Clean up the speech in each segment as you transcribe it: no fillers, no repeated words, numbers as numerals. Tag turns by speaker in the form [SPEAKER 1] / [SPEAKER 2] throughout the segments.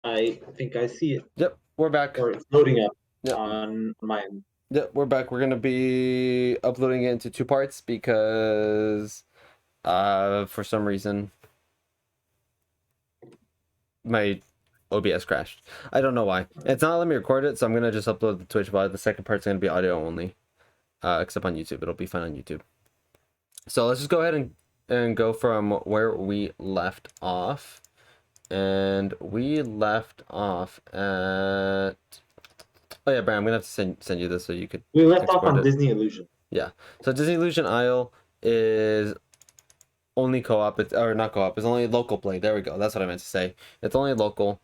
[SPEAKER 1] I think I see it,
[SPEAKER 2] Yep, we're back.
[SPEAKER 1] or it's loading up
[SPEAKER 2] Yep,
[SPEAKER 1] on my end.
[SPEAKER 2] yep, we're back. We're gonna be uploading it into two parts because, for some reason, my OBS crashed. I don't know why. It's not letting me record it, so I'm gonna just upload the Twitch VOD. The second part's gonna be audio only, except on YouTube. It'll be fine on YouTube. So let's just go ahead and go from where we left off. And we left off at... Oh yeah, Brian, I'm gonna have to send you this so you could
[SPEAKER 1] We left off
[SPEAKER 2] export
[SPEAKER 1] on
[SPEAKER 2] it.
[SPEAKER 1] Disney Illusion.
[SPEAKER 2] Yeah. So Disney Illusion Isle is only co-op. It's, or not co-op. It's only local play. There we go. That's what I meant to say. It's only local.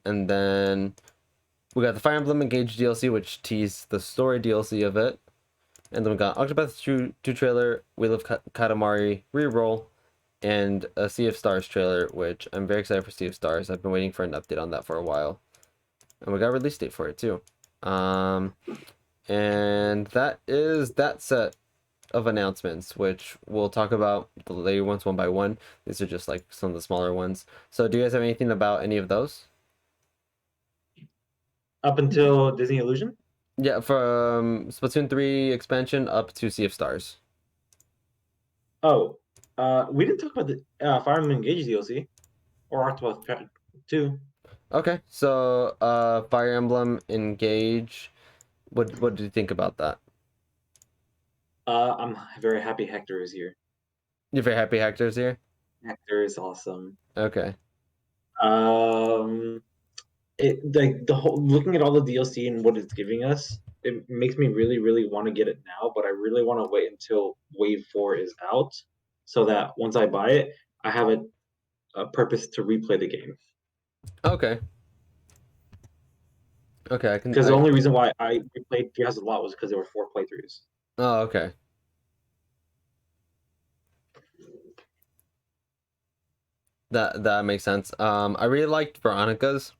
[SPEAKER 2] And then we got the Fire Emblem Engage DLC, which teased the story DLC of it. And then we got Octopath 2 trailer, Wheel of Katamari reroll, and a Sea of Stars trailer, which I'm very excited for Sea of Stars. I've been waiting for an update on that for a while. And we got a release date for it too. And that is that set of announcements, which we'll talk about the later ones one by one. These are just like some of the smaller ones. So do you guys have anything about any of those?
[SPEAKER 1] Up until Disney Illusion?
[SPEAKER 2] Yeah, from Splatoon 3 expansion up to Sea of Stars.
[SPEAKER 1] Oh, we didn't talk about the Fire Emblem Engage DLC or Octopath 2.
[SPEAKER 2] Okay, so Fire Emblem Engage. What do you think about that?
[SPEAKER 1] I'm very happy Hector is here.
[SPEAKER 2] You're very happy Hector's here?
[SPEAKER 1] Hector is awesome.
[SPEAKER 2] Okay.
[SPEAKER 1] It like the whole looking at all the DLC and what it's giving us, it makes me really, really want to get it now, but I really want to wait until Wave 4 is out so that once I buy it, I have a purpose to replay the game.
[SPEAKER 2] Okay. Okay,
[SPEAKER 1] Because the only reason why I replayed Three Houses a lot was because there were 4 playthroughs.
[SPEAKER 2] Oh, okay. That makes sense. I really liked Veronica's.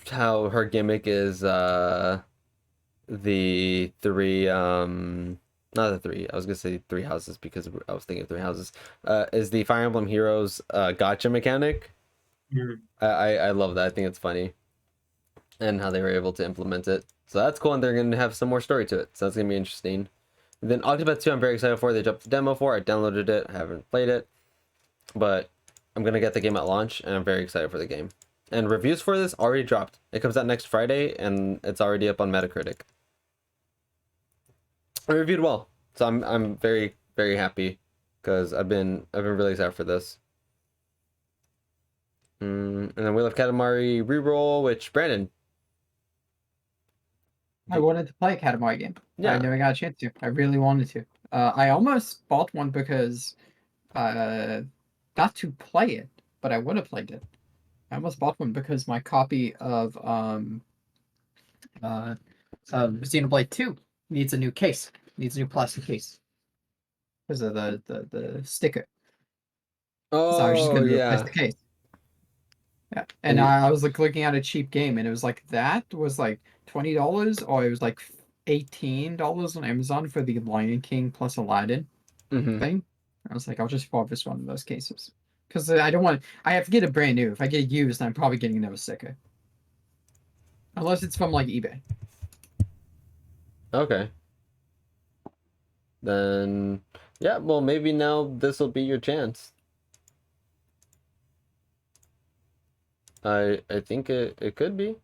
[SPEAKER 2] How her gimmick is the three not the three, I was gonna say three houses because I was thinking three houses, is the Fire Emblem Heroes gotcha mechanic. I love that. I think it's funny and how they were able to implement it, so that's cool. And they're gonna have some more story to it, so that's gonna be interesting. And then Octopath 2 I'm very excited for. They dropped the demo for. I downloaded it. I haven't played it, but I'm gonna get the game at launch and I'm very excited for the game. And reviews for this already dropped. It comes out next Friday and it's already up on Metacritic. I reviewed well, so I'm very, very happy because I've been really excited for this. And then Wheel of Katamari reroll, which Brandon.
[SPEAKER 3] I wanted to play a Katamari game.
[SPEAKER 2] Yeah.
[SPEAKER 3] I never got a chance to. I really wanted to. I almost bought one because, not to play it, but I would have played it. I almost bought one because my copy of Xenoblade 2 needs a new case. Needs a new plastic case because of the sticker.
[SPEAKER 2] Oh,
[SPEAKER 3] so I was just gonna replace
[SPEAKER 2] yeah.
[SPEAKER 3] the case. Yeah, and I was like looking at a cheap game, and it was like that was like $20, or it was like $18 on Amazon for the Lion King plus Aladdin thing. I was like, I'll just buy this one of those cases because I don't want. I have to get a brand new. If I get used, I'm probably getting another sticker, unless it's from like eBay.
[SPEAKER 2] Okay. Then, yeah. Well, maybe now this will be your chance. I think it could be.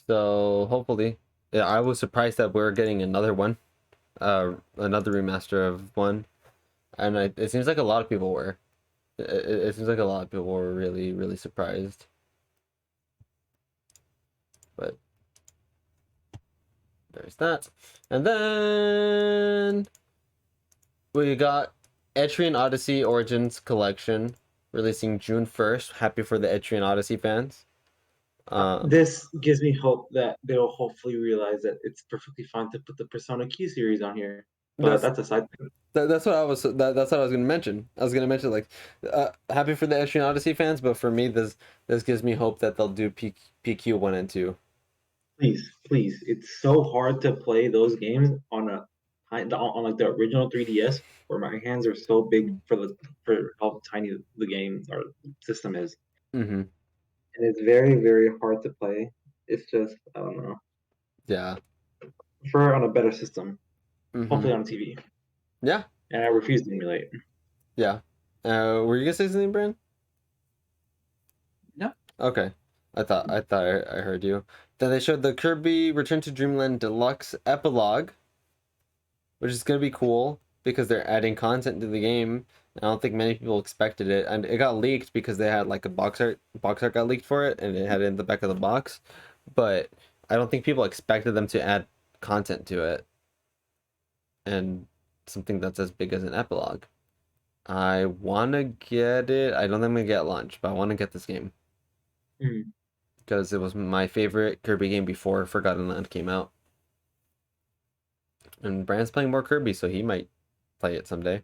[SPEAKER 2] So hopefully, yeah. I was surprised that we're getting another one, another remaster of one, and it seems like a lot of people were. It seems like a lot of people were really, really surprised. But there's that, and then we got Etrian Odyssey Origins Collection releasing June 1st. Happy for the Etrian Odyssey fans.
[SPEAKER 1] This gives me hope that they'll hopefully realize that it's perfectly fine to put the Persona Q series on here. But that's a side thing.
[SPEAKER 2] That's what I was. That's what I was going to mention. I was going to mention like, happy for the Etrian Odyssey fans, but for me, this gives me hope that they'll do PQ 1 and 2.
[SPEAKER 1] Please, please! It's so hard to play those games on like the original 3DS, where my hands are so big for how tiny the game or system is. and it's very, very hard to play. It's just I don't know.
[SPEAKER 2] Yeah.
[SPEAKER 1] Prefer on a better system,
[SPEAKER 2] Mm-hmm.
[SPEAKER 1] hopefully on TV.
[SPEAKER 2] Yeah.
[SPEAKER 1] And I refuse to emulate.
[SPEAKER 2] Yeah. Were you gonna say something, Brand?
[SPEAKER 3] No.
[SPEAKER 2] Okay. I thought I heard you. Then they showed the Kirby Return to Dreamland Deluxe Epilogue, which is gonna be cool because they're adding content to the game. I don't think many people expected it, and it got leaked because they had like a box art got leaked for it, and it had it in the back of the box. But I don't think people expected them to add content to it, and something that's as big as an epilogue. I want to get it. I don't think I'm gonna get lunch, but I want to get this game because it was my favorite Kirby game before Forgotten Land came out. And Brand's playing more Kirby, so he might play it someday.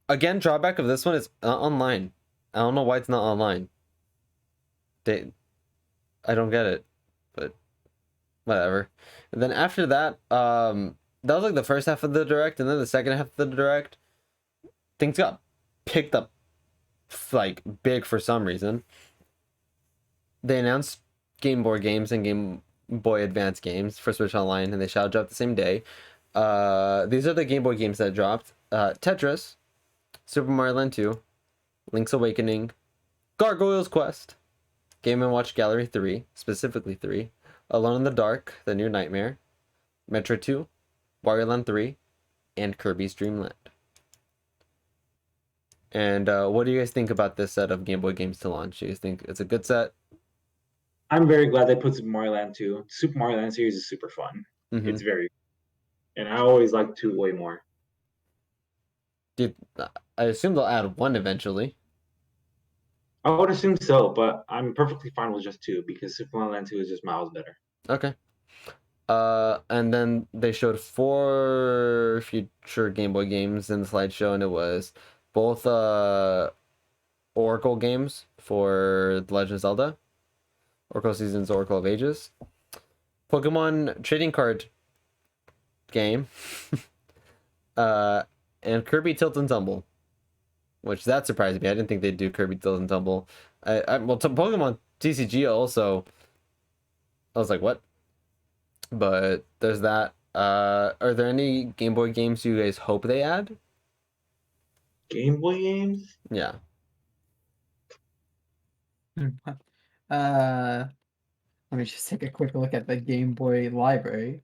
[SPEAKER 2] Again, drawback of this one is not online. I don't know why it's not online. I don't get it, but whatever. And then after that, that was like the first half of the direct, and then the second half of the direct, things got picked up like big for some reason. They announced Game Boy games and Game Boy Advance games for Switch Online, and they shall drop the same day. These are the Game Boy games that dropped: Tetris, Super Mario Land 2, Link's Awakening, Gargoyle's Quest, Game & Watch Gallery 3, specifically 3, Alone in the Dark, The New Nightmare, Metro 2, Wario Land 3, and Kirby's Dream Land. And what do you guys think about this set of Game Boy games to launch? Do you guys think it's a good set?
[SPEAKER 1] I'm very glad they put Super Mario Land 2. Super Mario Land series is super fun.
[SPEAKER 2] Mm-hmm.
[SPEAKER 1] It's very, and I always like 2 way more.
[SPEAKER 2] Dude, I assume they'll add 1 eventually.
[SPEAKER 1] I would assume so, but I'm perfectly fine with just 2 because Super Mario Land 2 is just miles better.
[SPEAKER 2] Okay. And then they showed 4 future Game Boy games in the slideshow, and it was both Oracle games for The Legend of Zelda, Oracle Seasons, Oracle of Ages, Pokemon trading card game, and Kirby Tilt and Tumble, which that surprised me. I didn't think they'd do Kirby Tilt and Tumble. Pokemon TCG also, I was like, what? But there's that. Are there any Game Boy games you guys hope they add?
[SPEAKER 1] Game Boy games?
[SPEAKER 2] Yeah.
[SPEAKER 3] Let me just take a quick look at the Game Boy library.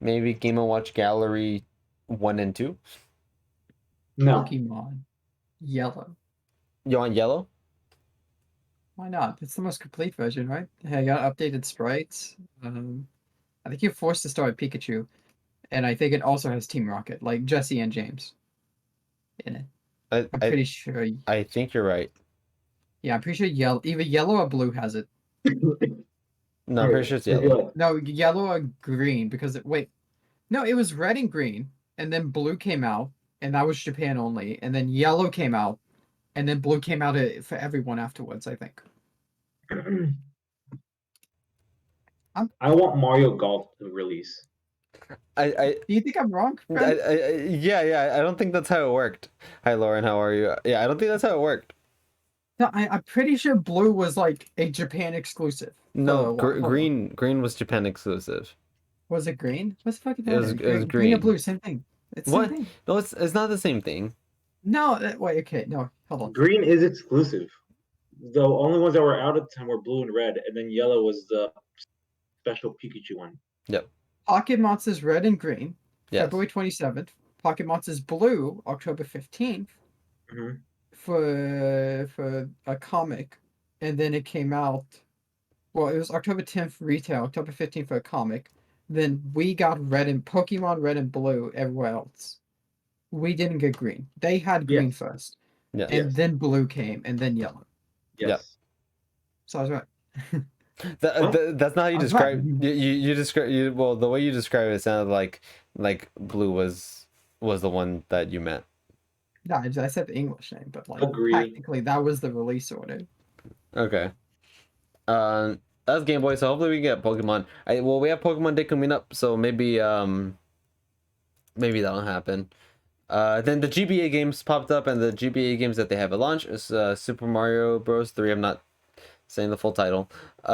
[SPEAKER 2] Maybe Game & Watch Gallery 1 and 2?
[SPEAKER 1] No.
[SPEAKER 3] Pokemon Yellow.
[SPEAKER 2] You want yellow?
[SPEAKER 3] Why not? It's the most complete version, right? Hey, I got updated sprites. I think you're forced to start with Pikachu, and I think it also has Team Rocket, like Jesse and James, in it. I'm pretty sure.
[SPEAKER 2] I think you're right.
[SPEAKER 3] Yeah, I'm pretty sure either yellow or blue has it.
[SPEAKER 2] No, I'm pretty sure it's yellow.
[SPEAKER 3] No, yellow or green because no, it was red and green, and then blue came out, and that was Japan only, and then yellow came out, and then blue came out for everyone afterwards, I think.
[SPEAKER 1] I want Mario Golf to release.
[SPEAKER 3] Do you think I'm wrong?
[SPEAKER 2] Yeah. I don't think that's how it worked. Hi, Lauren. How are you? Yeah, I don't think that's how it worked.
[SPEAKER 3] No, I'm pretty sure blue was like a Japan exclusive.
[SPEAKER 2] No, green was Japan exclusive.
[SPEAKER 3] Was it green? What's the fucking
[SPEAKER 2] It was green.
[SPEAKER 3] Green and blue, same thing. It's
[SPEAKER 2] what?
[SPEAKER 3] Same thing.
[SPEAKER 2] No, it's not the same thing.
[SPEAKER 3] No, wait, okay, no, hold on.
[SPEAKER 1] Green is exclusive. The only ones that were out at the time were blue and red, and then yellow was the special Pikachu one.
[SPEAKER 2] Yep.
[SPEAKER 3] Pocket Monsters Red and Green,
[SPEAKER 2] yes.
[SPEAKER 3] February 27th. Pocket Monsters Blue, October 15th.
[SPEAKER 1] Mm-hmm.
[SPEAKER 3] For a comic, and then it came out. Well, it was October 10th retail, October 15th for a comic. Then we got Pokemon Red and Blue everywhere else. We didn't get green. They had green first.
[SPEAKER 2] Yeah.
[SPEAKER 3] And then blue came, and then yellow.
[SPEAKER 1] Yes.
[SPEAKER 2] Yep.
[SPEAKER 3] So I was right.
[SPEAKER 2] That's not how you describe. You describe. Well, the way you describe it sounded like blue was the one that you meant.
[SPEAKER 3] No, I said the English name, but like
[SPEAKER 1] Agreed.
[SPEAKER 3] technically that was the release order.
[SPEAKER 2] Okay. That's Game Boy, so hopefully we get Pokemon. We have Pokemon Day coming up, so maybe that'll happen. Then the GBA games popped up, and the GBA games that they have at launch is Super Mario Bros. 3. I'm not saying the full title.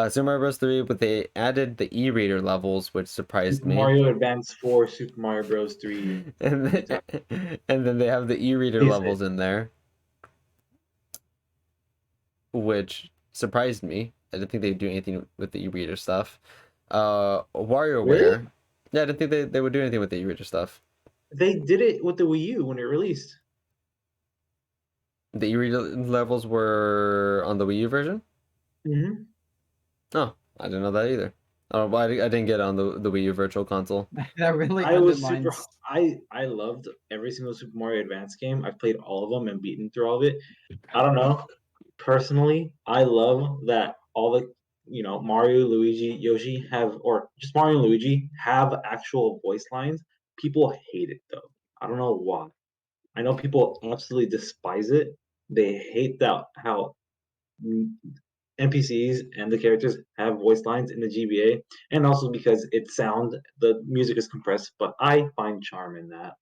[SPEAKER 2] Super Mario Bros. 3, but they added the e-reader levels, which surprised
[SPEAKER 1] Super
[SPEAKER 2] me.
[SPEAKER 1] Mario Advance 4, Super Mario Bros. 3.
[SPEAKER 2] and then they have the e-reader levels in there, which surprised me. I didn't think they'd do anything with the e-reader stuff. WarioWare.
[SPEAKER 1] Really?
[SPEAKER 2] Yeah, I didn't think they would do anything with the e-reader stuff.
[SPEAKER 1] They did it with the Wii U when it released.
[SPEAKER 2] The e-reader levels were on the Wii U version?
[SPEAKER 1] Mm-hmm.
[SPEAKER 2] Oh, I didn't know that either. Oh, well, I didn't get it on the Wii U Virtual Console.
[SPEAKER 3] That really
[SPEAKER 1] I was
[SPEAKER 3] undermines.
[SPEAKER 1] super. I loved every single Super Mario Advance game. I've played all of them and beaten through all of it. I don't know. Personally, I love that all the Mario, Luigi, Yoshi have, or just Mario and Luigi have actual voice lines. People hate it though. I don't know why. I know people absolutely despise it. They hate that how NPCs and the characters have voice lines in the GBA, and also because the music is compressed. But I find charm in that,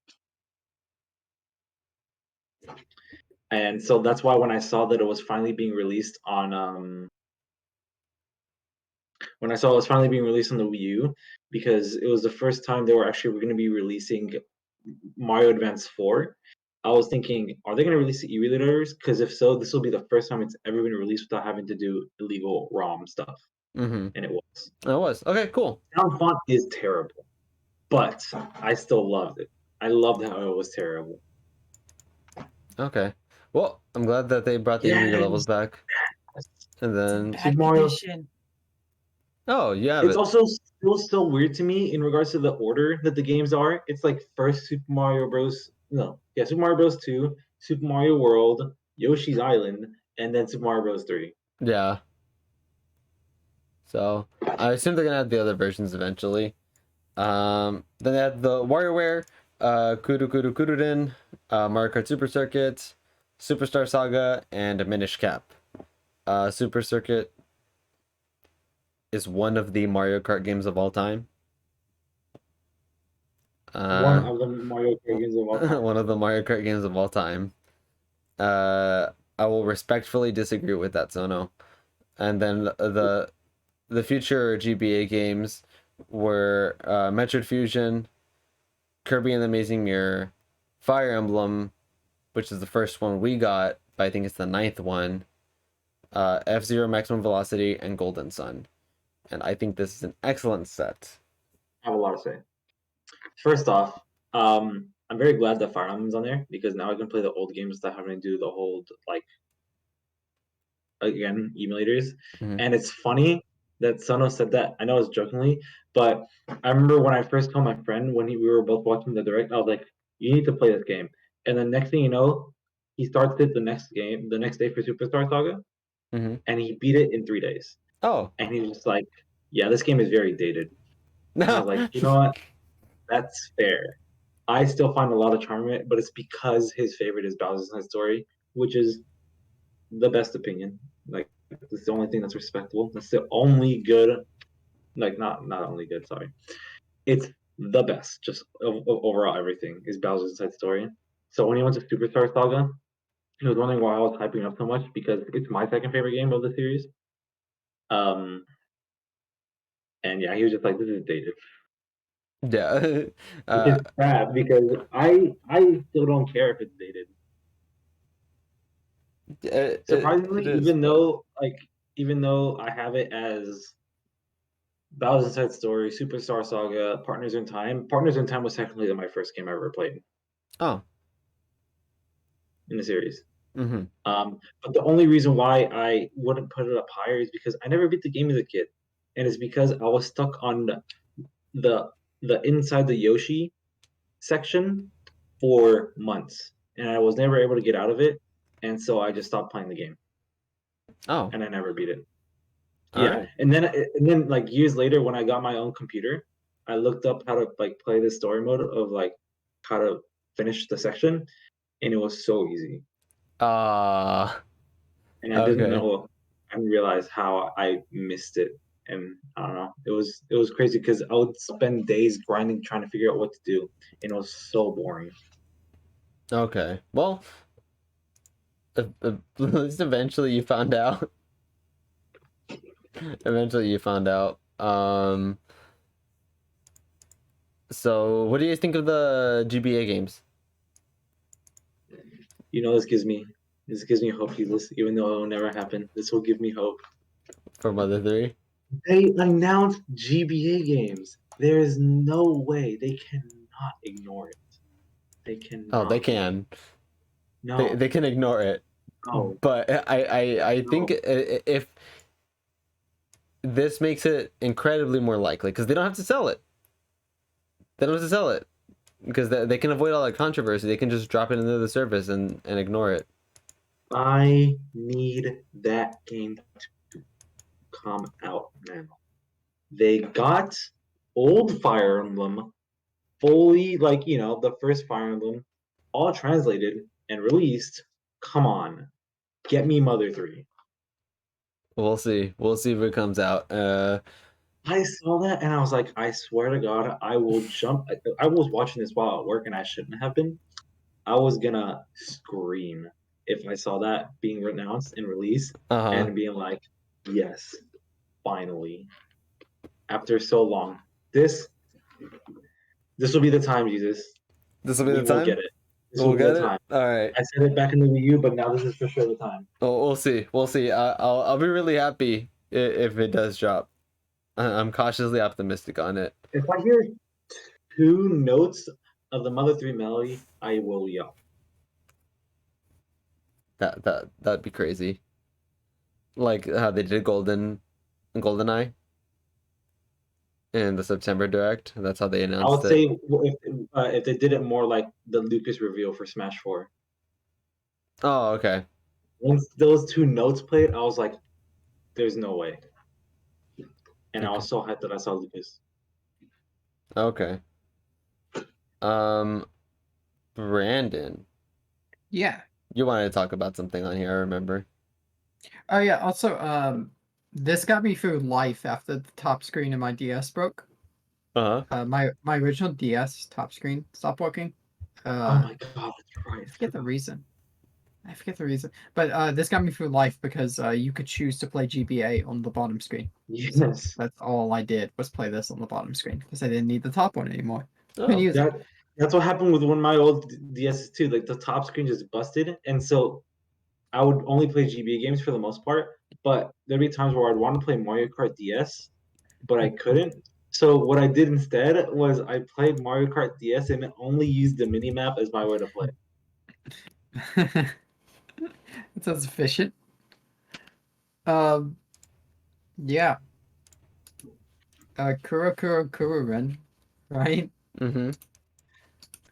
[SPEAKER 1] and so that's why when I saw that it was finally being released on when I saw it was finally being released on the Wii U, because it was the first time they were actually going to be releasing Mario Advance 4. I was thinking, are they going to release the e-readers? Because if so, this will be the first time it's ever been released without having to do illegal ROM stuff.
[SPEAKER 2] Mm-hmm.
[SPEAKER 1] And it was.
[SPEAKER 2] It was. Okay, cool.
[SPEAKER 1] Sound font is terrible, but I still loved it. I loved how it was terrible.
[SPEAKER 2] Okay. Well, I'm glad that they brought the e-reader levels back. And then
[SPEAKER 1] Super Mario.
[SPEAKER 2] Oh, yeah.
[SPEAKER 1] It's also still weird to me in regards to the order that the games are. It's like first Super Mario Bros. No, yeah, Super Mario Bros. 2, Super Mario World, Yoshi's Island, and then Super Mario Bros. 3.
[SPEAKER 2] Yeah. So I assume they're gonna have the other versions eventually. Then they had the WarioWare, Kuru Kuru Kururin, Mario Kart Super Circuit, Superstar Saga, and Minish Cap. Super Circuit is one of the Mario Kart games of all time.
[SPEAKER 1] One of the Mario Kart games of all time.
[SPEAKER 2] One of the Mario Kart games of all time. I will respectfully disagree with that, Sono. And then the future GBA games were Metroid Fusion, Kirby and the Amazing Mirror, Fire Emblem, which is the first one we got, but I think it's the 9th one, F-Zero Maximum Velocity, and Golden Sun. And I think this is an excellent set.
[SPEAKER 1] I have a lot to say. First off, I'm very glad that Fire Emblem's on there, because now I can play the old games without having to do the whole emulators.
[SPEAKER 2] Mm-hmm.
[SPEAKER 1] And it's funny that Sono said that. I know it's jokingly, but I remember when I first told my friend when we were both watching the direct, I was like, "You need to play this game." And the next thing you know, he starts it the next day for Superstar Saga,
[SPEAKER 2] Mm-hmm.
[SPEAKER 1] and he beat it in 3 days.
[SPEAKER 2] Oh.
[SPEAKER 1] And he was just like, "Yeah, this game is very dated." And I was like, "You know what? That's fair." I still find a lot of charm in it, but it's because his favorite is Bowser's Inside Story, which is the best opinion. Like, it's the only thing that's respectable. That's the only good, not only good. Sorry, it's the best. Just overall, everything is Bowser's Inside Story. So when he went to Superstar Saga, he was wondering why I was hyping up so much, because it's my second favorite game of the series. And yeah, he was just like, "This is dated."
[SPEAKER 2] Yeah.
[SPEAKER 1] Which is bad, because I still don't care if it's dated. Surprisingly, even though I have it as Bowser's Inside Story, Superstar Saga, Partners in Time. Partners in Time was technically my first game I ever played.
[SPEAKER 2] Oh.
[SPEAKER 1] In the series.
[SPEAKER 2] Mm-hmm.
[SPEAKER 1] But the only reason why I wouldn't put it up higher is because I never beat the game as a kid, and it's because I was stuck on the inside the Yoshi section for months, and I was never able to get out of it, and so I just stopped playing the game.
[SPEAKER 2] Oh.
[SPEAKER 1] And I never beat it.
[SPEAKER 2] All
[SPEAKER 1] yeah,
[SPEAKER 2] right.
[SPEAKER 1] and then like years later, when I got my own computer, I looked up how to play the story mode of how to finish the section, and it was so easy. And I didn't know, I didn't realize how I missed it, and I don't know. It was crazy, because I would spend days grinding trying to figure out what to do, and it was so boring.
[SPEAKER 2] Okay. Well, at least eventually you found out. Eventually you found out. So what do you think of the GBA games?
[SPEAKER 1] You know, this gives me hope, Jesus. Even though it will never happen, this will give me hope.
[SPEAKER 2] For Mother 3?
[SPEAKER 1] They announced GBA games. There is no way they cannot ignore it. They
[SPEAKER 2] Oh, they
[SPEAKER 1] cannot.
[SPEAKER 2] can.
[SPEAKER 1] No,
[SPEAKER 2] They can ignore it.
[SPEAKER 1] no,
[SPEAKER 2] But I think
[SPEAKER 1] no.
[SPEAKER 2] if this makes it incredibly more likely, because they don't have to sell it. They don't have to sell it. Because they can avoid all that controversy. They can just drop it into the service and ignore it.
[SPEAKER 1] I need that game to come out now. They got old Fire Emblem fully, like, you know, the first Fire Emblem, all translated and released. Come on, get me Mother 3.
[SPEAKER 2] We'll see. We'll see if it comes out.
[SPEAKER 1] I saw that and I was like, I swear to God, I will jump. I was watching this while at work and I shouldn't have been. I was gonna scream if I saw that being announced and released
[SPEAKER 2] Uh-huh.
[SPEAKER 1] and being like, yes, finally, after so long, this this will be the time, Jesus.
[SPEAKER 2] This will be
[SPEAKER 1] We
[SPEAKER 2] the
[SPEAKER 1] will
[SPEAKER 2] time?
[SPEAKER 1] get it. This will
[SPEAKER 2] We'll
[SPEAKER 1] be the
[SPEAKER 2] get it?
[SPEAKER 1] time.
[SPEAKER 2] Alright.
[SPEAKER 1] I said it back in the Wii U, but now this is for sure the time.
[SPEAKER 2] We'll see. We'll see. I'll be really happy if it does drop. I'm cautiously optimistic on it.
[SPEAKER 1] If I hear 2 notes of the Mother 3 melody, I will yell.
[SPEAKER 2] That'd be crazy. Like how they did GoldenEye in the September Direct. That's how they
[SPEAKER 1] I
[SPEAKER 2] announced
[SPEAKER 1] would
[SPEAKER 2] it.
[SPEAKER 1] say if they did it more like the Lucas reveal for Smash 4.
[SPEAKER 2] Oh, okay.
[SPEAKER 1] Once those 2 notes played, I was like, there's no way. And I
[SPEAKER 2] Okay.
[SPEAKER 1] was so hyped that I saw Lucas.
[SPEAKER 2] Okay. Brandon,
[SPEAKER 3] Yeah.
[SPEAKER 2] you wanted to talk about something on here, I remember.
[SPEAKER 3] Oh yeah. Also, this got me through life after the top screen of my DS broke.
[SPEAKER 2] Uh-huh.
[SPEAKER 3] My original DS top screen stopped working.
[SPEAKER 1] Oh
[SPEAKER 3] Uh,
[SPEAKER 1] my God, that's right.
[SPEAKER 3] I forget the reason. I forget the reason. But this got me through life because you could choose to play GBA on the bottom screen. So
[SPEAKER 1] Yes.
[SPEAKER 3] that's all I did was play this on the bottom screen because I didn't need the top one anymore. Couldn't
[SPEAKER 2] Oh.
[SPEAKER 3] use it.
[SPEAKER 1] That's what happened with one of my old DSs too. Like the top screen just busted, and so I would only play GBA games for the most part. But there'd be times where I'd want to play Mario Kart DS, but I couldn't. So what I did instead was I played Mario Kart DS and only used the mini map as my way to play.
[SPEAKER 3] It sounds efficient. Um, yeah. Kuro Kuro Kururen, right?
[SPEAKER 2] Mm-hmm.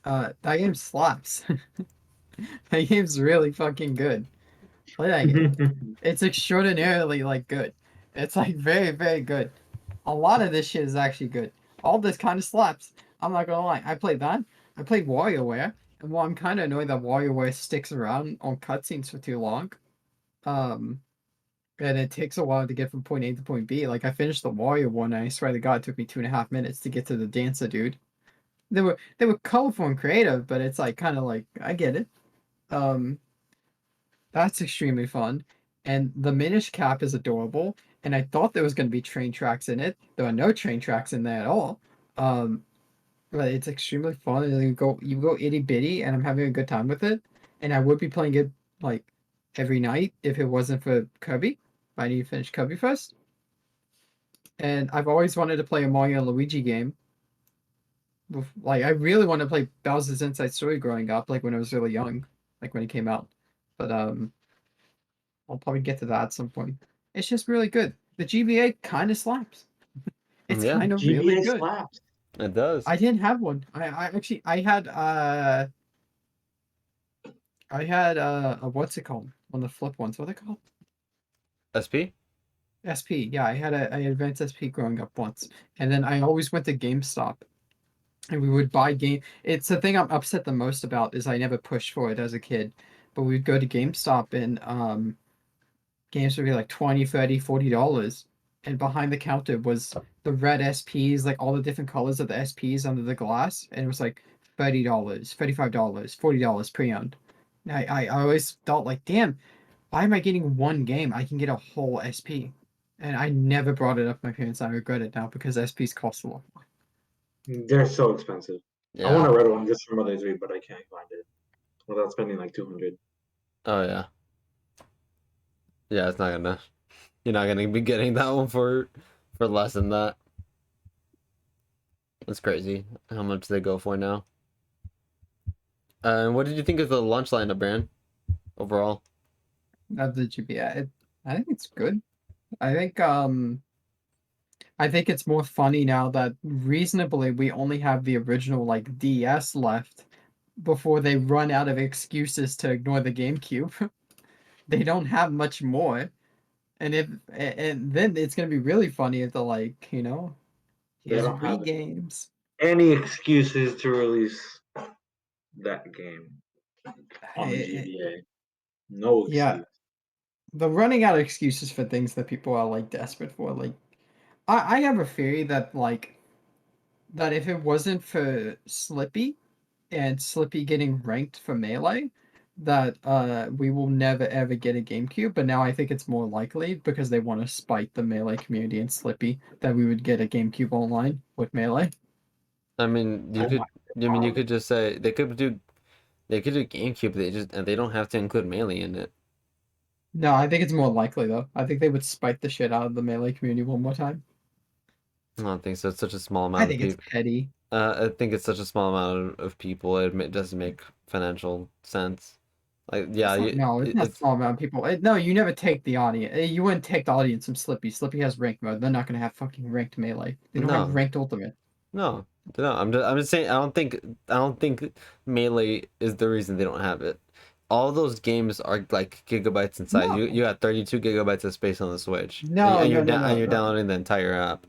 [SPEAKER 3] That game slaps. That game's really fucking good. Play that game. It's extraordinarily like good. It's like very, very good. A lot of this shit is actually good. All this kind of slaps. I'm not gonna lie. I played that. I played WarioWare, and while I'm kind of annoyed that WarioWare sticks around on cutscenes for too long, um, and it takes a while to get from point A to point B. Like I finished the Wario one, and I swear to God, it took me 2.5 minutes to get to the dancer dude. They were colorful and creative, but it's like kind of like I get it. Um, that's extremely fun. And the Minish Cap is adorable. And I thought there was going to be train tracks in it. There are no train tracks in there at all. Um, but it's extremely fun. And you go itty bitty, and I'm having a good time with it. And I would be playing it like every night if it wasn't for Kirby. I need to finish Kirby first. And I've always wanted to play a Mario and Luigi game. Like I really want to play Bowser's Inside Story growing up, like when I was really young, like when it came out. But I'll probably get to that at some point. It's just really good. The GBA kind of slaps. It's
[SPEAKER 2] Yeah,
[SPEAKER 3] kind of really
[SPEAKER 1] GBA
[SPEAKER 3] good.
[SPEAKER 1] slaps.
[SPEAKER 2] it does.
[SPEAKER 3] I didn't have one. I actually I had a what's it called? One of the flip ones. What are they called?
[SPEAKER 2] SP?
[SPEAKER 3] SP. Yeah, I had an advanced SP growing up once. And then I always went to GameStop and we would buy game. It's the thing I'm upset the most about is I never pushed for it as a kid. But we'd go to GameStop and games would be like 20, 30, $40, and behind the counter was the red SPs, like all the different colors of the SPs under the glass, and it was like $30, $35, $40 pre-owned. I always thought like, damn, why am I getting one game? I can get a whole SP. And I never brought it up to my parents. I regret it now because SPs cost a lot.
[SPEAKER 1] They're so expensive. I want
[SPEAKER 2] Yeah.
[SPEAKER 1] a red one just for Mother's Day, but I can't find it without spending like 200.
[SPEAKER 2] Oh yeah. Yeah, it's not gonna. You're not gonna be getting that one for less than that. That's crazy. How much they go for now? And what did you think of the launch lineup, Brand? Overall,
[SPEAKER 3] Of the GBA, I think it's good. I think it's more funny now that reasonably we only have the original like DS left before they run out of excuses to ignore the GameCube. They don't have much more. And then it's gonna be really funny if they're like,
[SPEAKER 1] They
[SPEAKER 3] here's
[SPEAKER 1] don't have
[SPEAKER 3] Wii games.
[SPEAKER 1] any excuses to release that game on the
[SPEAKER 3] Eh, eh,
[SPEAKER 1] GBA. No
[SPEAKER 3] yeah,
[SPEAKER 1] excuse.
[SPEAKER 3] the running out of excuses for things that people are like desperate for. Like, I have a theory that like that if it wasn't for Slippy and Slippy getting ranked for Melee, that we will never ever get a GameCube. But now I think it's more likely because they want to spite the Melee community and Slippy that we would get a GameCube online with Melee.
[SPEAKER 2] I mean,
[SPEAKER 1] I
[SPEAKER 2] you could just say they could do GameCube. They don't have to include Melee in it.
[SPEAKER 3] No, I think it's more likely though. I think they would spite the shit out of the Melee community one more time.
[SPEAKER 2] I don't think so. It's such a small
[SPEAKER 3] I
[SPEAKER 2] amount of
[SPEAKER 3] think it's
[SPEAKER 2] people.
[SPEAKER 3] petty.
[SPEAKER 2] I think it's such a small amount of people. It doesn't make financial sense. Like, yeah,
[SPEAKER 3] It's not
[SPEAKER 2] it's
[SPEAKER 3] small amount of people. No, you never take the audience. You wouldn't take the audience from Slippy. Slippy has ranked mode. They're not gonna have fucking ranked Melee. They don't have
[SPEAKER 2] no,
[SPEAKER 3] ranked Ultimate.
[SPEAKER 2] no, no. I'm just saying. I don't think Melee is the reason they don't have it. All those games are like gigabytes in size.
[SPEAKER 3] No,
[SPEAKER 2] You got 32 gigabytes of space on the Switch,
[SPEAKER 3] no, no, no,
[SPEAKER 2] and
[SPEAKER 3] no,
[SPEAKER 2] you're
[SPEAKER 3] no,
[SPEAKER 2] downloading the entire app.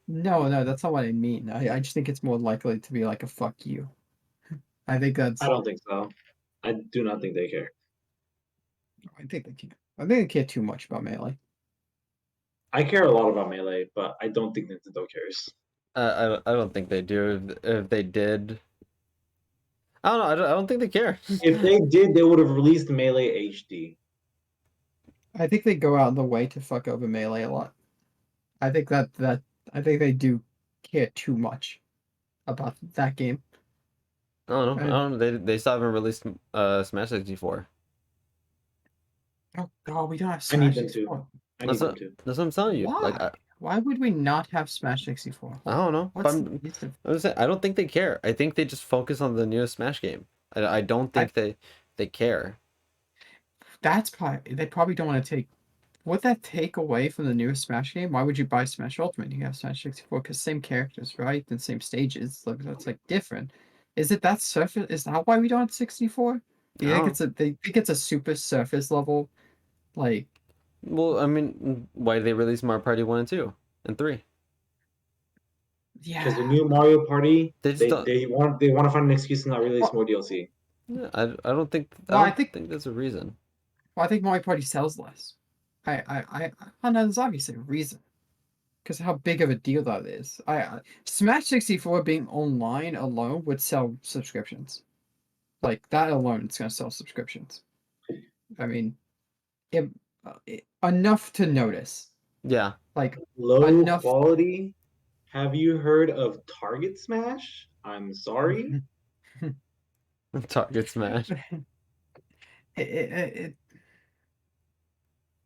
[SPEAKER 3] no. That's not what I mean. I just think it's more likely to be like a fuck you. I think
[SPEAKER 1] I
[SPEAKER 3] that's.
[SPEAKER 1] don't think so. I do not think they care.
[SPEAKER 3] I think they care. I think they care too much about Melee.
[SPEAKER 1] I care a lot about Melee, but I don't think Nintendo cares.
[SPEAKER 2] I don't think they do. If they did, I don't know. I don't think they care.
[SPEAKER 1] If they did, they would have released Melee HD.
[SPEAKER 3] I think they go out of the way to fuck over Melee a lot. I think I think they do care too much about that game.
[SPEAKER 2] I don't know. I
[SPEAKER 3] And,
[SPEAKER 2] don't know. They still haven't released Smash 64.
[SPEAKER 3] oh god, we don't have
[SPEAKER 1] I need
[SPEAKER 3] Smash
[SPEAKER 1] them to.
[SPEAKER 3] 64.
[SPEAKER 1] I need them to.
[SPEAKER 2] That's what I'm telling you. Like
[SPEAKER 3] Why? Why would we not have Smash 64?
[SPEAKER 2] I don't know.
[SPEAKER 3] What's
[SPEAKER 2] I'm just saying, I don't think they care. I think they just focus on the newest Smash game. I don't think they care.
[SPEAKER 3] that's probably they probably don't want to take. Would that take away from the newest Smash game? Why would you buy Smash Ultimate? You have Smash 64 because same characters, right? And same stages. Like that's like different. Is it that surface? Is that why we don't have 64? Do you think
[SPEAKER 2] No.
[SPEAKER 3] it's a they think it's a super surface level? Like
[SPEAKER 2] Well, I mean, why did they release Mario Party 1 and 2 and 3?
[SPEAKER 1] Because the
[SPEAKER 3] yeah.
[SPEAKER 1] new Mario Party,
[SPEAKER 2] They just don't.
[SPEAKER 1] they want to find an excuse to not release
[SPEAKER 3] Well,
[SPEAKER 1] more DLC.
[SPEAKER 2] Yeah, I don't think
[SPEAKER 3] well, I think
[SPEAKER 2] that's a reason.
[SPEAKER 3] well, I think Mario Party sells less. I don't know. There's obviously a reason because how big of a deal that is. Smash 64 being online alone would sell subscriptions. Like that alone, it's gonna sell subscriptions. I mean, enough to notice.
[SPEAKER 2] Yeah.
[SPEAKER 3] Like
[SPEAKER 1] Low
[SPEAKER 3] enough.
[SPEAKER 1] quality. Have you heard of Target Smash? I'm sorry.
[SPEAKER 2] Target Smash.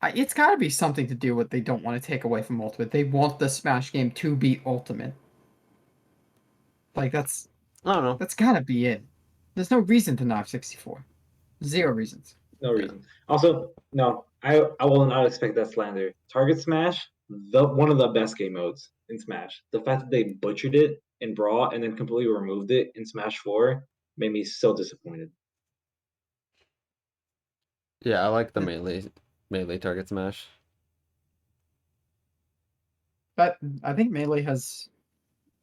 [SPEAKER 3] It's got to be something to do with they don't want to take away from Ultimate. They want the Smash game to be Ultimate. Like
[SPEAKER 2] I don't know.
[SPEAKER 3] that's gotta be it. There's no reason to not have 64. Zero reasons.
[SPEAKER 1] No reason. Also, no, I will not expect that slander. Target Smash, one of the best game modes in Smash. The fact that they butchered it in Brawl and then completely removed it in Smash 4 made me so disappointed.
[SPEAKER 2] Yeah, I like the melee Target Smash.
[SPEAKER 3] But I think Melee has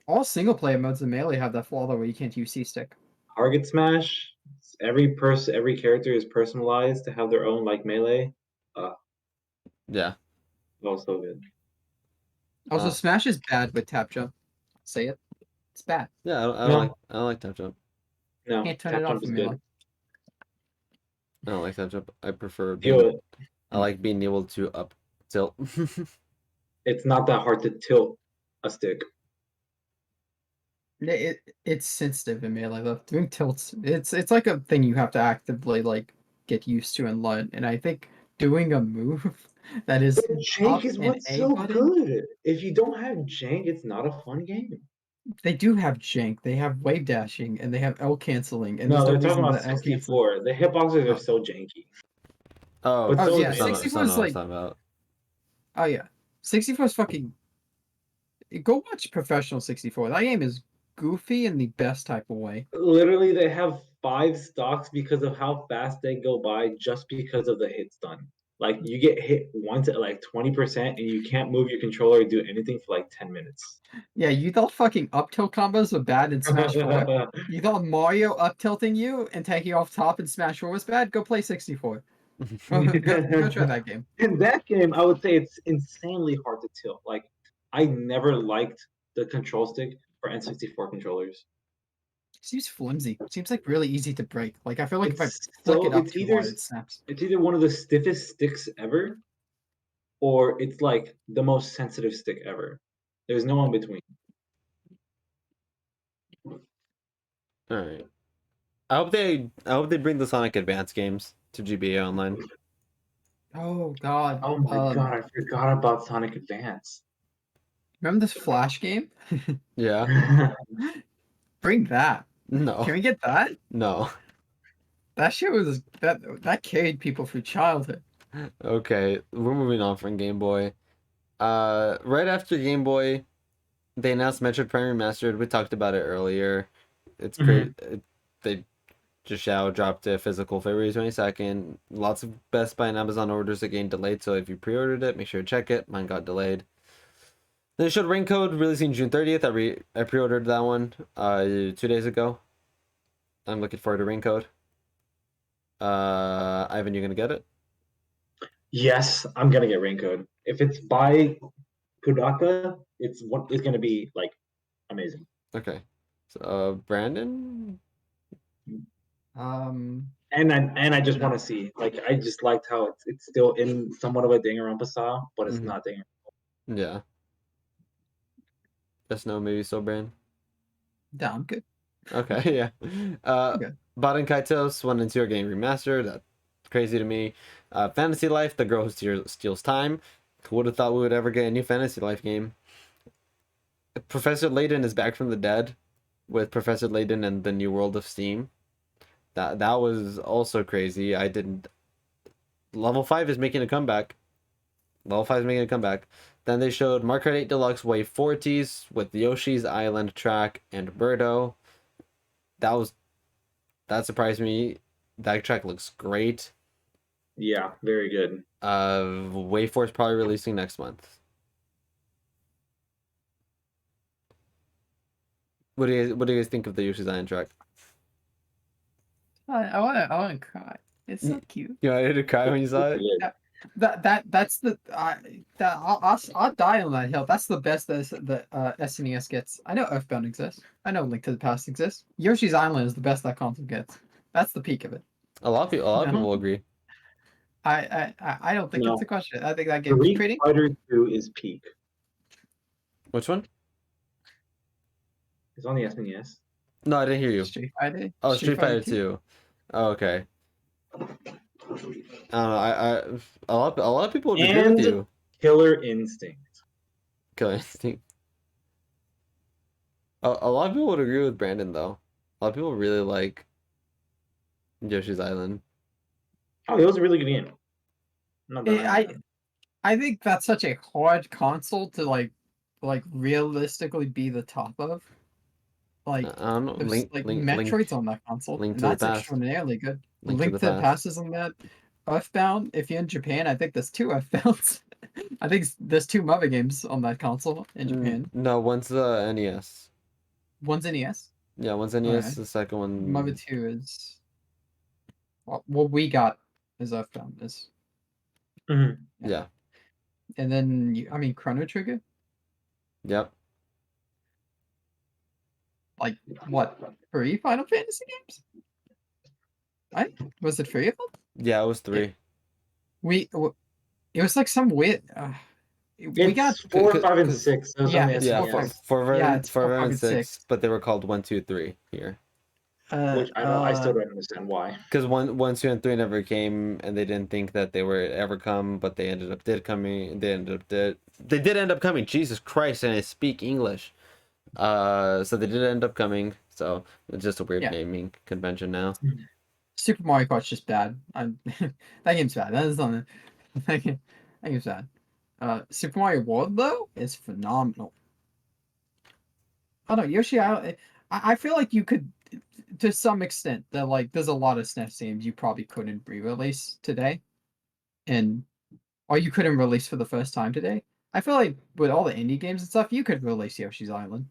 [SPEAKER 3] all single player modes in Melee have that flaw though where you can't use C stick.
[SPEAKER 1] Target Smash, every character is personalized to have their own like melee.
[SPEAKER 2] Yeah.
[SPEAKER 1] Also good.
[SPEAKER 3] Also, Smash is bad with tap jump. Say it. It's bad.
[SPEAKER 2] Yeah, I
[SPEAKER 1] No.
[SPEAKER 2] don't like Tap Jump.
[SPEAKER 1] No,
[SPEAKER 3] Can't turn
[SPEAKER 1] tap
[SPEAKER 3] it
[SPEAKER 1] jump
[SPEAKER 3] off
[SPEAKER 1] is
[SPEAKER 3] for me.
[SPEAKER 1] good.
[SPEAKER 3] Like,
[SPEAKER 2] I don't like that jump. I prefer
[SPEAKER 1] Do
[SPEAKER 2] being.
[SPEAKER 1] it.
[SPEAKER 2] I like being able to up tilt.
[SPEAKER 1] It's not that hard to tilt a stick.
[SPEAKER 3] it's sensitive in melee though. Doing tilts, it's like a thing you have to actively like get used to and learn. And I think doing a move that is
[SPEAKER 1] But jank
[SPEAKER 3] up
[SPEAKER 1] is
[SPEAKER 3] and
[SPEAKER 1] what's
[SPEAKER 3] A
[SPEAKER 1] so
[SPEAKER 3] button,
[SPEAKER 1] good. If you don't have jank, it's not a fun game.
[SPEAKER 3] they do have jank. They have wave dashing and they have L canceling. And
[SPEAKER 1] No,
[SPEAKER 3] there's no
[SPEAKER 1] they're talking
[SPEAKER 3] reason
[SPEAKER 1] about
[SPEAKER 3] that L canceling.
[SPEAKER 1] 64. The hitboxes are
[SPEAKER 3] Oh.
[SPEAKER 1] so janky.
[SPEAKER 2] Oh,
[SPEAKER 1] But
[SPEAKER 3] Oh
[SPEAKER 1] so
[SPEAKER 3] yeah,
[SPEAKER 1] is
[SPEAKER 2] that's not,
[SPEAKER 1] jank.
[SPEAKER 3] 64
[SPEAKER 2] what
[SPEAKER 3] is
[SPEAKER 2] I was
[SPEAKER 3] like
[SPEAKER 2] talking about.
[SPEAKER 3] oh yeah, 64 is fucking. Go watch Professional 64. That game is goofy in the best type of way.
[SPEAKER 1] Literally, they have 5 stocks because of how fast they go by, just because of the hit stun. Like you get hit once at like 20%, and you can't move your controller or do anything for like 10 minutes.
[SPEAKER 3] Yeah, you thought fucking up tilt combos were bad in Smash 4? You thought Mario up tilting you and taking you off top in Smash 4 was bad? Go play 64. Go try that game.
[SPEAKER 1] In that game, I would say it's insanely hard to tilt. Like I never liked the control stick for N64 controllers.
[SPEAKER 3] Seems flimsy. Seems like really easy to break. Like I feel like if I
[SPEAKER 1] It's
[SPEAKER 3] flick
[SPEAKER 1] so
[SPEAKER 3] it up too hard, it snaps.
[SPEAKER 1] it's either one of the stiffest sticks ever, or it's like the most sensitive stick ever. There's no in between.
[SPEAKER 2] All right. I hope they bring the Sonic Advance games to GBA Online.
[SPEAKER 3] Oh god.
[SPEAKER 1] Oh my god, I forgot about Sonic Advance.
[SPEAKER 3] Remember this Flash game?
[SPEAKER 2] Yeah.
[SPEAKER 3] Bring that.
[SPEAKER 2] No.
[SPEAKER 3] Can we get that?
[SPEAKER 2] No.
[SPEAKER 3] That shit was that carried people through childhood.
[SPEAKER 2] Okay, we're moving on from Game Boy. Right after Game Boy, they announced Metroid Prime Remastered. We talked about it earlier. It's great. They just now dropped a physical February 22nd. Lots of Best Buy and Amazon orders are getting delayed, so if you pre-ordered it, make sure to check it. Mine got delayed. Then they showed Rain Code releasing June 30th. I pre-ordered that one 2 days ago. I'm looking forward to Rain Code. Ivan, you gonna get it?
[SPEAKER 1] Yes, I'm gonna get Raincoat. If it's by Kodaka, it's gonna be like amazing.
[SPEAKER 2] Okay. So, Brandon?
[SPEAKER 1] And I just want to see, like, I just liked how it's still in somewhat of a Danganronpa style, but it's not Danganronpa.
[SPEAKER 2] Yeah. Just no, maybe so, Brand.
[SPEAKER 3] Yeah, I'm good.
[SPEAKER 2] Okay, yeah.
[SPEAKER 3] Okay.
[SPEAKER 2] Baten Kaitos 1 and 2 are getting remastered. That's crazy to me. Fantasy Life, The Girl Who Steals Time. Who would have thought we would ever get a new Fantasy Life game? Professor Layton is back from the dead with Professor Layton and the New World of Steam. That was also crazy. I didn't. Level 5 is making a comeback. Level 5 is making a comeback. Then they showed Mario Kart 8 Deluxe Wave 40s with Yoshi's Island track and Birdo. That surprised me. That track looks great.
[SPEAKER 1] Yeah, very good.
[SPEAKER 2] Wave 4 is probably releasing next month. What do you guys think of the Yoshi's Island track?
[SPEAKER 3] I want to cry. It's so cute.
[SPEAKER 2] You wanted to cry when you saw it?
[SPEAKER 3] That's the I'll die on that hill. That's the best that the SNES gets. I know Earthbound exists. I know Link to the Past exists. Yoshi's Island is the best that console gets. That's the peak of it.
[SPEAKER 2] A lot of people agree.
[SPEAKER 3] I don't think
[SPEAKER 1] No.
[SPEAKER 3] it's a question. I think that game is
[SPEAKER 1] Street
[SPEAKER 3] pretty.
[SPEAKER 1] Fighter 2 is peak.
[SPEAKER 2] Which one?
[SPEAKER 1] It's on the SNES.
[SPEAKER 2] No, I didn't hear you.
[SPEAKER 3] Street Fighter.
[SPEAKER 2] Oh, Street Fighter 2. Oh, okay. I don't know. A lot of people would agree with you.
[SPEAKER 1] Killer Instinct.
[SPEAKER 2] Killer Instinct. A lot of people would agree with Brandon though. A lot of people really like Yoshi's Island.
[SPEAKER 1] Oh, it was a really good game. Not that
[SPEAKER 3] I think that's such a hard console to like realistically be the top of. Like,
[SPEAKER 2] I don't know.
[SPEAKER 3] there's Metroid's on that console,
[SPEAKER 2] Link
[SPEAKER 3] and
[SPEAKER 2] to the
[SPEAKER 3] that's
[SPEAKER 2] Past.
[SPEAKER 3] extraordinarily good.
[SPEAKER 2] Link
[SPEAKER 3] Link
[SPEAKER 2] to
[SPEAKER 3] to
[SPEAKER 2] the
[SPEAKER 3] the
[SPEAKER 2] Past.
[SPEAKER 3] Past is on that. Earthbound, if you're in Japan, I think there's 2 Earthbounds. I think there's 2 Mother games on that console in Japan.
[SPEAKER 2] No, one's the NES.
[SPEAKER 3] One's NES.
[SPEAKER 2] Yeah, one's NES.
[SPEAKER 3] Alright.
[SPEAKER 2] The second one.
[SPEAKER 3] Mother 2 is what we got is Earthbound is.
[SPEAKER 2] Yeah.
[SPEAKER 3] And then I mean Chrono Trigger.
[SPEAKER 2] Yep.
[SPEAKER 3] Like what? 3 Final Fantasy games? Right? Was it 3 of them?
[SPEAKER 2] Yeah, it was 3.
[SPEAKER 3] It was like some weird. We got
[SPEAKER 1] It's 4, 5, and
[SPEAKER 2] 'Cause
[SPEAKER 1] 6. It was on
[SPEAKER 3] yeah,
[SPEAKER 1] the
[SPEAKER 3] it's
[SPEAKER 2] yeah,
[SPEAKER 3] 4,
[SPEAKER 2] for
[SPEAKER 3] 5.
[SPEAKER 1] SNES,
[SPEAKER 3] Yeah, it's 4, 5,
[SPEAKER 2] and
[SPEAKER 3] and
[SPEAKER 2] 6,
[SPEAKER 3] 6.
[SPEAKER 2] but they were called 1, 2, 3 here.
[SPEAKER 1] which I still don't understand why.
[SPEAKER 2] Because 1, 2, and 3 never came, and they didn't think that they were ever come, but they ended up did coming. They did end up coming. Jesus Christ, and I speak English. So they did end up coming. So it's just a weird
[SPEAKER 3] Yeah.
[SPEAKER 2] naming convention now.
[SPEAKER 3] Super Mario Kart's just bad. That game's bad. That is not. That game's bad. Super Mario World though is phenomenal. I don't know, Yoshi. I feel like you could, to some extent, that like there's a lot of SNES games you probably couldn't re-release today, and or you couldn't release for the first time today. I feel like with all the indie games and stuff, you could release Yoshi's Island,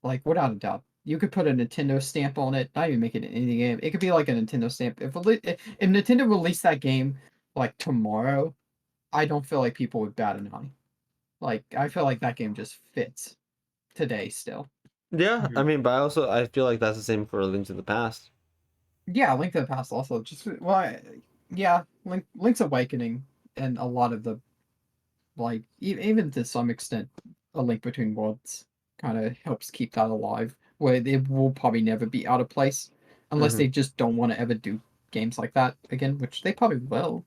[SPEAKER 3] like without a doubt. You could put a Nintendo stamp on it. Not even make it an indie game. It could be like a Nintendo stamp. If Nintendo released that game like tomorrow, I don't feel like people would bat an eye. Like I feel like that game just fits today still.
[SPEAKER 2] Yeah, I
[SPEAKER 1] Mhm.
[SPEAKER 2] mean, but I feel like that's the same for Link to the Past.
[SPEAKER 3] Yeah, Link to the Past also just yeah, Link's Awakening and a lot of the like even to some extent, A Link Between Worlds kind of helps keep that alive. Where it will probably never be out of place unless
[SPEAKER 2] Mhm.
[SPEAKER 3] they just don't want to ever do games like that again, which they probably will.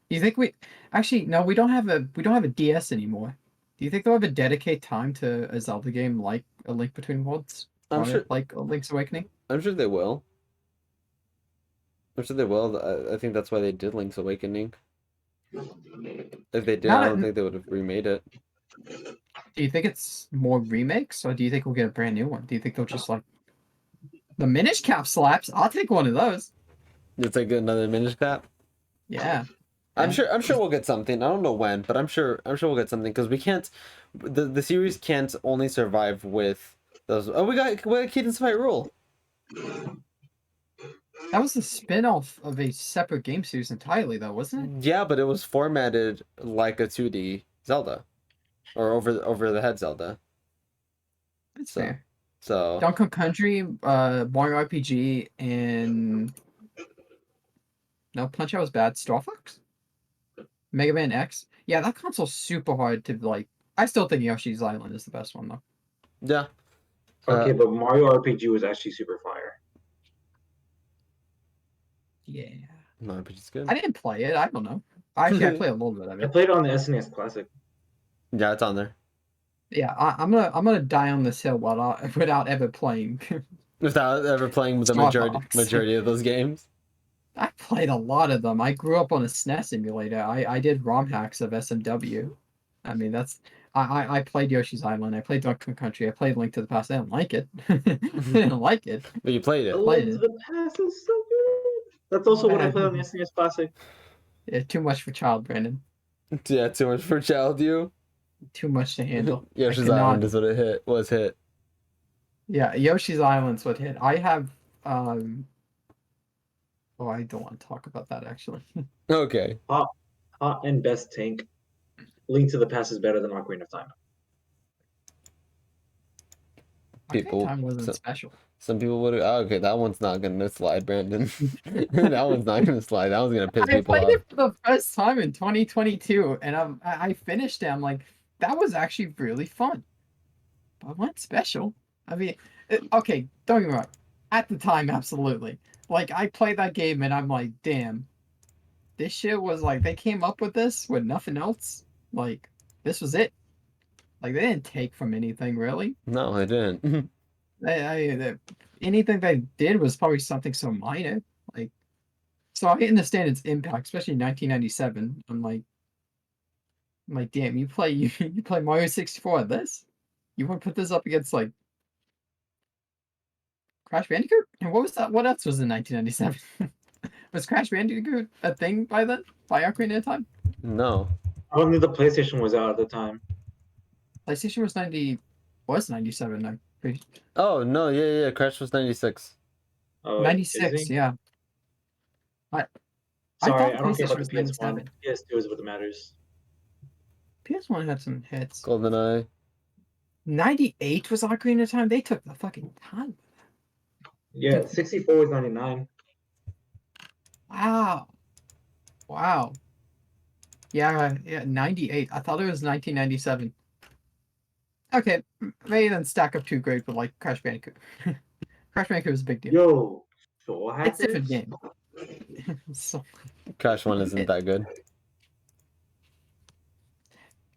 [SPEAKER 3] Do you think we actually no? We don't have a DS anymore. Do you think they'll ever dedicate time to a Zelda game like A Link Between Worlds
[SPEAKER 2] I'm
[SPEAKER 3] or
[SPEAKER 2] sure.
[SPEAKER 3] like A Link's Awakening?
[SPEAKER 2] I'm sure they will. I'm sure they will. I think that's why they did Link's Awakening. If they did, I
[SPEAKER 3] Not
[SPEAKER 2] don't think they would have remade it.
[SPEAKER 3] Do you think it's more remakes, or do you think we'll get a brand new one? Do you think they'll just like the Minish Cap slaps? I'll take one of those.
[SPEAKER 2] It's like another Minish Cap.
[SPEAKER 3] Yeah.
[SPEAKER 2] I'm
[SPEAKER 3] Yeah.
[SPEAKER 2] sure we'll get something. I don't know when, but I'm sure we'll get something because we can't. The series can't only survive with those. Oh, we got Cadence Fight Rule.
[SPEAKER 3] That was a spin-off of a separate game series entirely, though, wasn't it?
[SPEAKER 2] Yeah, but it was formatted like a 2D Zelda, or over the head Zelda.
[SPEAKER 3] That's
[SPEAKER 2] So
[SPEAKER 3] fair.
[SPEAKER 2] so
[SPEAKER 3] Donkey Kong Country, Mario RPG, and no, Punch Out was bad. Star Fox, Mega Man X. Yeah, that console's super hard to like. I still think Yoshi's Island is the best one though.
[SPEAKER 2] yeah.
[SPEAKER 1] Okay, but Mario RPG was actually super fire.
[SPEAKER 3] Yeah.
[SPEAKER 2] No, but it's good.
[SPEAKER 3] I didn't play it. I don't know. Actually, I played a little bit of
[SPEAKER 1] I
[SPEAKER 3] it.
[SPEAKER 1] played it on the SNES Classic.
[SPEAKER 2] Yeah, it's on there.
[SPEAKER 3] Yeah, I'm gonna die on this hill without ever playing.
[SPEAKER 2] Without ever playing the
[SPEAKER 3] Star Fox.
[SPEAKER 2] majority of those games.
[SPEAKER 3] I played a lot of them. I grew up on a SNES emulator. I did ROM hacks of SMW. I mean, that's I played Yoshi's Island. I played Donkey Kong Country. I played Link to the Past. I didn't like it. I didn't like it.
[SPEAKER 2] But you played
[SPEAKER 1] A
[SPEAKER 2] it.
[SPEAKER 3] Played
[SPEAKER 1] Link to
[SPEAKER 3] it.
[SPEAKER 1] the Past is so good. That's also what I played on the SNES Classic.
[SPEAKER 3] Yeah, too much for child, Brandon.
[SPEAKER 2] Yeah, too much for child you.
[SPEAKER 3] Too much to handle. I
[SPEAKER 2] Yoshi's
[SPEAKER 3] cannot-
[SPEAKER 2] Island is what it was hit.
[SPEAKER 3] Yeah, Yoshi's Island's what hit. I have oh, I don't want to talk about that actually.
[SPEAKER 2] Okay.
[SPEAKER 1] Hot and best tank. Link to the Past is better than Ocarina of Time.
[SPEAKER 2] People-
[SPEAKER 3] Time wasn't special.
[SPEAKER 2] Some people would. Oh, okay, that one's not gonna slide, Brandon. That one's not gonna slide. That one's gonna piss
[SPEAKER 3] I
[SPEAKER 2] people
[SPEAKER 3] played
[SPEAKER 2] off.
[SPEAKER 3] it for the first time in 2022, and I finished it. I'm like, that was actually really fun. But what special? I mean, okay, don't get me wrong. At the time, absolutely. Like, I played that game, and I'm like, damn, this shit was like they came up with this with nothing else. Like, this was it. Like, they didn't take from anything really.
[SPEAKER 2] No, I didn't.
[SPEAKER 3] Anything they did was probably something so minor. Like, so I understand its impact, especially in 1997. I'm like, damn, you play Mario 64 at this? You want to put this up against like Crash Bandicoot? And what was that? What else was in 1997? Was Crash Bandicoot a thing by then? By Ocarina of Time?
[SPEAKER 2] No.
[SPEAKER 1] I don't think the PlayStation was out at the time.
[SPEAKER 3] PlayStation was 97. I'm pretty
[SPEAKER 2] Oh no, yeah. Crash was 96.
[SPEAKER 1] Oh,
[SPEAKER 3] 96.
[SPEAKER 1] is he?
[SPEAKER 3] Yeah.
[SPEAKER 1] Sorry,
[SPEAKER 3] thought
[SPEAKER 1] I don't care
[SPEAKER 3] PlayStation
[SPEAKER 1] about
[SPEAKER 3] was
[SPEAKER 1] the PS1.
[SPEAKER 3] 97.
[SPEAKER 1] PS2 is what matters.
[SPEAKER 3] PS1 had some hits.
[SPEAKER 2] GoldenEye.
[SPEAKER 3] 98 was Ocarina of Time. They took the fucking time with
[SPEAKER 1] Yeah, 64 was 99.
[SPEAKER 3] Wow. Yeah, 98. I thought it was 1997. Okay, maybe then stack up too great with like Crash Bandicoot. Crash Bandicoot was a big deal.
[SPEAKER 1] Yo, so
[SPEAKER 3] It's a different game. So,
[SPEAKER 2] Crash 1 isn't that good.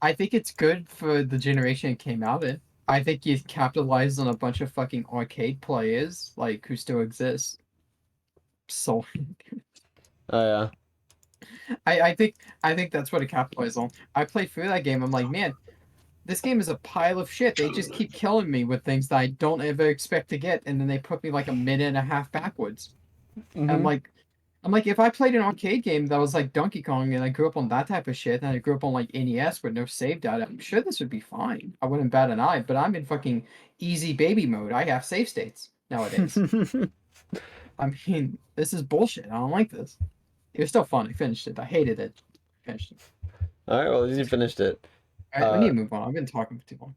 [SPEAKER 3] I think it's good for the generation it came out in. I think you capitalized on a bunch of fucking arcade players, like, who still exist. So
[SPEAKER 2] Oh yeah.
[SPEAKER 3] I think that's what it capitalized on. I played through that game. I'm like, man, this game is a pile of shit. They just keep killing me with things that I don't ever expect to get, and then they put me like a minute and a half backwards. And
[SPEAKER 2] Mm-hmm.
[SPEAKER 3] I'm like, if I played an arcade game that was like Donkey Kong and I grew up on that type of shit, and I grew up on like NES with no save data, I'm sure this would be fine. I wouldn't bat an eye, but I'm in fucking easy baby mode. I have save states nowadays. I mean, this is bullshit. I don't like this. It was still fun. I finished it. I hated it. Finished it.
[SPEAKER 2] All right, well, at least you finished it.
[SPEAKER 3] All right, we need to move on. I've been talking for too long.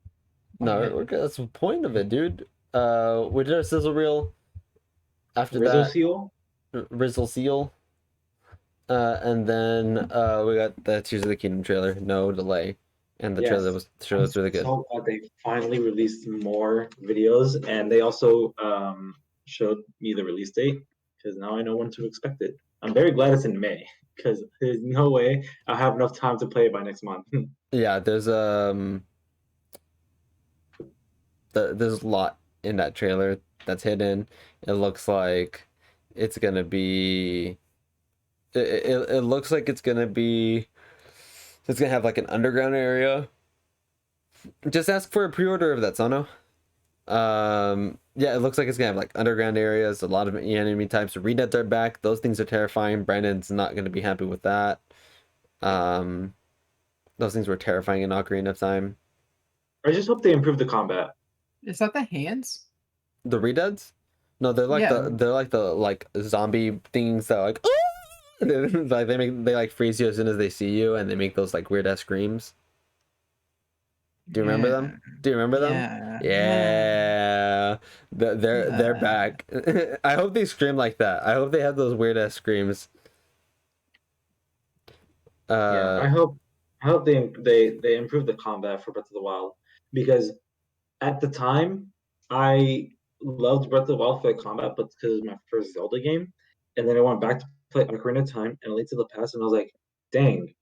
[SPEAKER 2] No, we're good. That's the point of it, dude. We did our sizzle reel. After
[SPEAKER 1] Rizzo
[SPEAKER 2] that,
[SPEAKER 1] Seal?
[SPEAKER 2] Rizzle Seal. And then we got the Tears of the Kingdom trailer, no delay. And the trailer was really good.
[SPEAKER 1] So glad they finally released more videos, and they also showed me the release date, because now I know when to expect it. I'm very glad it's in May, because there's no way I'll have enough time to play it by next month.
[SPEAKER 2] Yeah, there's a lot in that trailer that's hidden. It looks like it's gonna be. It looks like it's gonna have like an underground area. Just ask for a pre-order of that, Sono. Yeah, it looks like it's gonna have like underground areas, a lot of enemy types. Rededs are back. Those things are terrifying. Brandon's not gonna be happy with that. Those things were terrifying in Ocarina of Time.
[SPEAKER 1] I just hope they improve the combat.
[SPEAKER 3] Is that the hands?
[SPEAKER 2] The Rededs? No, they're like
[SPEAKER 3] Yeah.
[SPEAKER 2] the zombie things that are like like they like freeze you as soon as they see you, and they make those like weird ass screams. Do you remember them? Do you remember them? Yeah. They're back. I hope they scream like that. I hope they have those weird ass screams.
[SPEAKER 1] Yeah, I hope they improve the combat for Breath of the Wild, because at the time I loved Breath of the Wild for the combat, but because it was my first Zelda game, and then I went back to play Ocarina of Time and Link to the Past, and I was like, dang,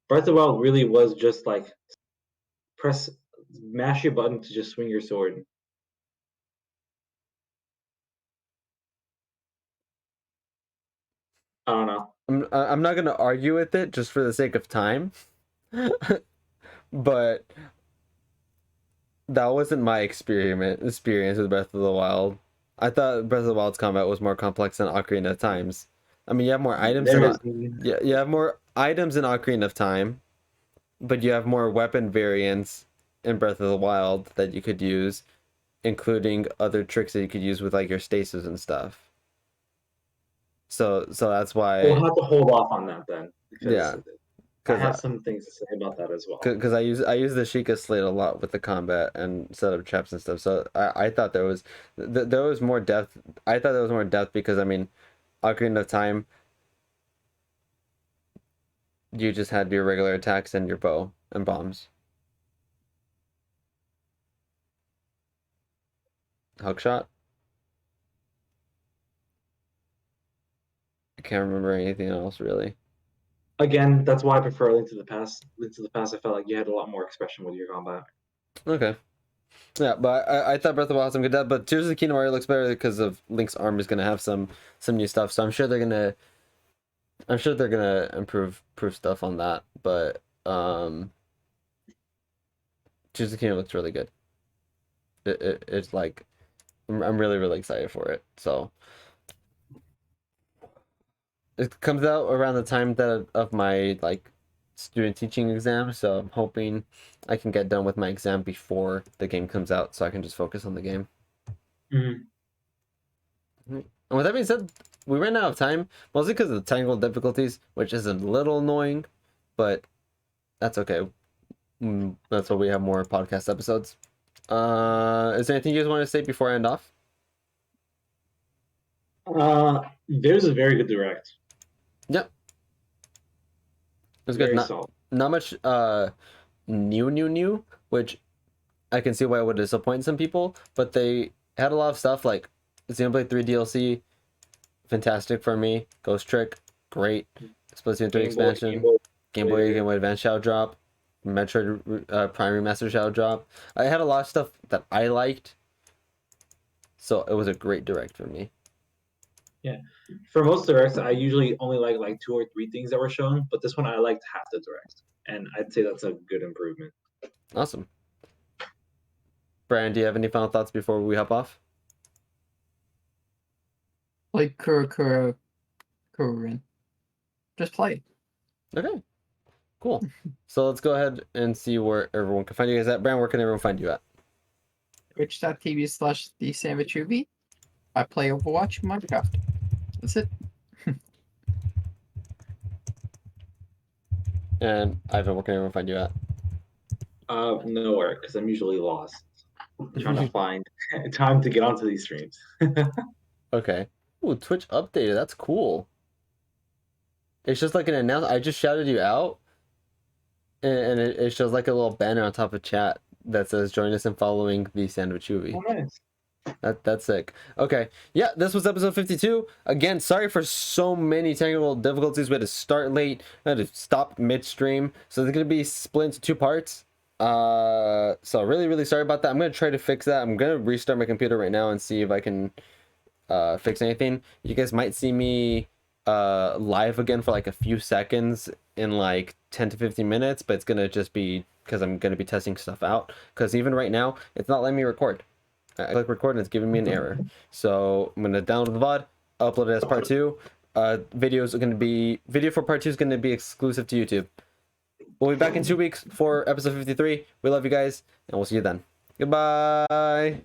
[SPEAKER 1] Breath of the Wild really was just like mash your button to just swing your sword. I don't know.
[SPEAKER 2] I'm not gonna argue with it just for the sake of time, but that wasn't my experience with Breath of the Wild. I thought Breath of the Wild's combat was more complex than Ocarina of Time's. I mean, you have more items. You have more items in Ocarina of Time, but you have more weapon variants in Breath of the Wild that you could use, including other tricks that you could use with like your stasis and stuff. So that's why
[SPEAKER 1] we'll have to hold off on that then.
[SPEAKER 2] Yeah.
[SPEAKER 1] I have some things to say about that as well.
[SPEAKER 2] Because I use the Sheikah Slate a lot with the combat and set up traps and stuff. So I thought there was more depth. I thought there was more depth because, I mean, Ocarina of Time, you just had your regular attacks and your bow and bombs. Hookshot? I can't remember anything else really.
[SPEAKER 1] Again, that's why I prefer Link to the Past. Link to the Past, I felt like you had a lot more expression with your combat.
[SPEAKER 2] Okay. Yeah, but I thought Breath of the Wild had some good depth, but Tears of the Kingdom already looks better because of Link's arm is gonna have some new stuff. So I'm sure they're gonna improve stuff on that. But Tears of the Kingdom looks really good. It's like I'm really, really excited for it. So it comes out around the time of my like student teaching exam, so I'm hoping I can get done with my exam before the game comes out, so I can just focus on the game.
[SPEAKER 1] Mm-hmm.
[SPEAKER 2] And with that being said, we ran out of time, mostly because of the technical difficulties, which is a little annoying, but that's okay. That's why we have more podcast episodes. Is there anything you guys want to say before I end off?
[SPEAKER 1] There's a very good direct.
[SPEAKER 2] Yep. It was good.
[SPEAKER 1] Very
[SPEAKER 2] Not
[SPEAKER 1] solid.
[SPEAKER 2] not much new, which I can see why it would disappoint some people, but they had a lot of stuff like Xenoblade 3 DLC, fantastic for me. Ghost Trick, great. Splatoon 3 expansion, Game Boy Advance Shadow Drop, Metroid Prime Remaster Shadow Drop. I had a lot of stuff that I liked, so it was a great direct for me.
[SPEAKER 1] Yeah, for most directs, I usually only like 2 or 3 things that were shown, but this one I liked half the direct, and I'd say that's a good improvement.
[SPEAKER 2] Awesome. Brian, do you have any final thoughts before we hop off?
[SPEAKER 3] Like Kurin. Just play.
[SPEAKER 2] Okay, cool. So let's go ahead and see where everyone can find you guys at. Brian, where can everyone find you at?
[SPEAKER 3] Twitch.tv/TheSandwichUV. I play Overwatch and Minecraft. That's it.
[SPEAKER 2] And Ivan, where can everyone find you at?
[SPEAKER 1] Nowhere, because I'm usually lost. Trying to find time to get onto these streams.
[SPEAKER 2] Okay. Ooh, Twitch updated. That's cool. It's just like an announcement. I just shouted you out, and it shows like a little banner on top of chat that says "Join us in following the Sandwich Movie."
[SPEAKER 1] Oh, nice.
[SPEAKER 2] That's sick. Okay, yeah, this was episode 52. Again, sorry for so many technical difficulties. We had to start late. We had to stop midstream, so they're gonna be split into 2 parts. So really sorry about that. I'm gonna try to fix that. I'm gonna restart my computer right now and see if I can fix anything. You guys might see me live again for like a few seconds in like 10 to 15 minutes, but it's gonna just be because I'm gonna be testing stuff out, because even right now it's not letting me record. I click record and it's giving me an error, so I'm gonna download the VOD, upload it as part 2. Videos are gonna be video for part 2 is gonna be exclusive to YouTube. We'll be back in 2 weeks for episode 53. We love you guys, and we'll see you then. Goodbye.